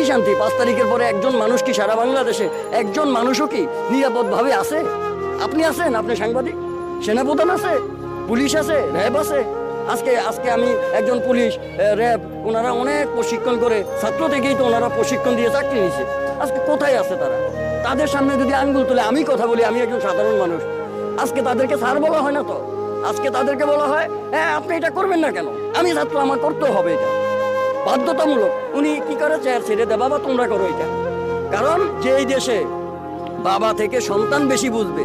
শান্তি? 5 তারিখের পরে একজন মানুষ কি সারা বাংলাদেশে একজন মানুষও কি নিরাপদভাবে আছে? আপনি আছেন, আপনি সাংবাদিক, সেনাপ্রধান আছে, পুলিশ আছে, র্যাব আছে। আজকে আজকে আমি একজন পুলিশ, র্যাব, ওনারা অনেক প্রশিক্ষণ করে, ছাত্র থেকেই তো ওনারা প্রশিক্ষণ দিয়ে চাকরি নিয়েছে। আজকে কোথায় আছে তারা? তাদের সামনে যদি আঙ্গুল তুলে আমি কথা বলি, আমি একজন সাধারণ মানুষ, আজকে তাদেরকে স্যার বলা হয় না তো? আজকে তাদেরকে বলা হয় হ্যাঁ আপনি এটা করবেন না কেন? আমি ছাত্র, আমার করতে হবে এটা, বাধ্যতামূলক। উনি কি করে? চেয়ার ছেড়ে দেয়, বাবা তোমরা করো এটা। কারণ যেই দেশে বাবা থেকে সন্তান বেশি বুঝবে,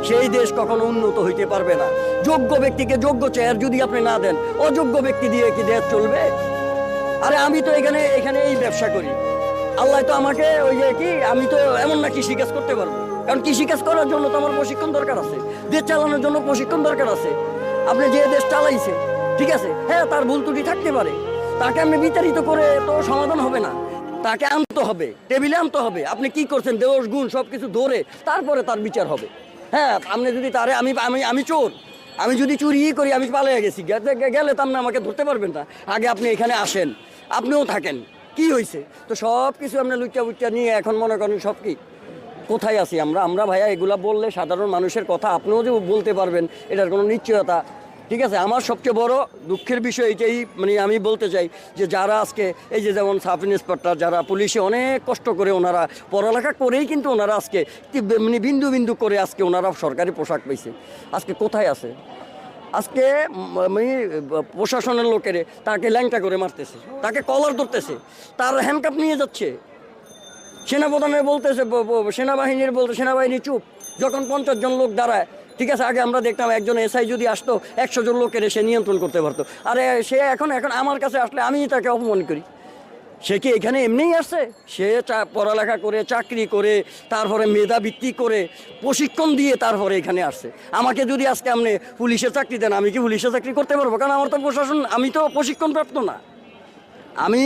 সেই দেশ কখনো উন্নত হইতে পারবে না। যোগ্য ব্যক্তিকে যোগ্য চেয়ার যদি আপনি না দেন, অযোগ্য ব্যক্তি দিয়ে কি দেশ চলবে? আরে আমি তো এখানে এখানে এই ব্যবসা করি, আল্লাহ তো আমাকে ওই যে কি, আমি তো এমন না কৃষিকাজ করতে পারবো, কারণ কৃষিকাজ করার জন্য তো আমার প্রশিক্ষণ দরকার আছে, দেশ চালানোর জন্য প্রশিক্ষণ দরকার আছে। আপনি যে দেশ চালাইছে, ঠিক আছে, হ্যাঁ তার ভুল ত্রুটি থাকতে পারে, তাকে আপনি বিতাড়িত করে তো সমাধান হবে না, তাকে আনতে হবে, টেবিলে আনতে হবে। আপনি কি করছেন দোষ গুণ সব কিছু ধরে তারপরে তার বিচার হবে। হ্যাঁ আপনি যদি তারে আমি আমি আমি চোর, আমি যদি চুরি করি, আমি পালিয়ে গেছি, গেলে তো আপনি আমাকে ধরতে পারবেন না। আগে আপনি এখানে আসেন, আপনিও থাকেন, কি হয়েছে? তো সব কিছু আপনি লুচ্চা বুচ্চা নিয়ে এখন মনে করেন সব কি কোথায় আছি আমরা ভাইয়া? এগুলা বললে সাধারণ মানুষের কথা আপনিও যে বলতে পারবেন এটার কোনো নিশ্চয়তা, ঠিক আছে। আমার সবচেয়ে বড় দুঃখের বিষয় এটাই, মানে আমি বলতে চাই যে যারা আজকে এই যে যেমন সাব ইন্সপেক্টর, যারা পুলিশে অনেক কষ্ট করে, ওনারা পড়ালেখা করেই কিন্তু ওনারা আজকে মানে বিন্দু বিন্দু করে আজকে ওনারা সরকারি পোশাক পাইছে, আজকে কোথায় আছে? আজকে মানে প্রশাসনের লোকের তাকে ল্যাংটা করে মারতেছে, তাকে কলার ধরতেছে, তার হ্যান্ডকাপ নিয়ে যাচ্ছে। সেনাপ্রধানের বলতেছে, সেনাবাহিনীর বলতে, সেনাবাহিনী চুপ। যখন 50 জন লোক দাঁড়ায়, ঠিক আছে, আগে আমরা দেখতাম একজন এসআই যদি আসতো 100 জন লোকের সে নিয়ন্ত্রণ করতে পারতো। আরে সে এখন আমার কাছে আসলে আমি তাকে অপমান করি। সে কি এখানে এমনিই আসছে? সে পড়ালেখা করে, চাকরি করে, তারপরে মেধাবৃত্তি করে, প্রশিক্ষণ দিয়ে তারপরে এখানে আসছে। আমাকে যদি আজকে আপনি পুলিশের চাকরি দেন, আমি কি পুলিশের চাকরি করতে পারবো? কারণ আমার তো প্রশাসন, আমি তো প্রশিক্ষণপ্রাপ্ত না। আমি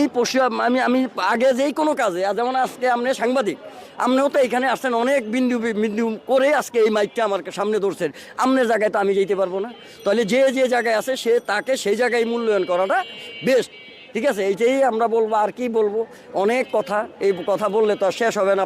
আমি আগে যেই কোনো কাজে, যেমন আজকে আপনি সাংবাদিক, আপনিও তো এখানে আসছেন অনেক বিন্দু বিন্দু করে আজকে এই মাইকটা আমার সামনে ধরছেন, আপনার জায়গায় তো আমি যেতে পারবো না। তাহলে যে যে জায়গায় আছে সে তাকে সেই জায়গায় মূল্যায়ন করাটা বেস্ট, ঠিক আছে। এইটাই আমরা বলবো, আর কি বলবো, অনেক কথা, এই কথা বললে তো শেষ হবে না।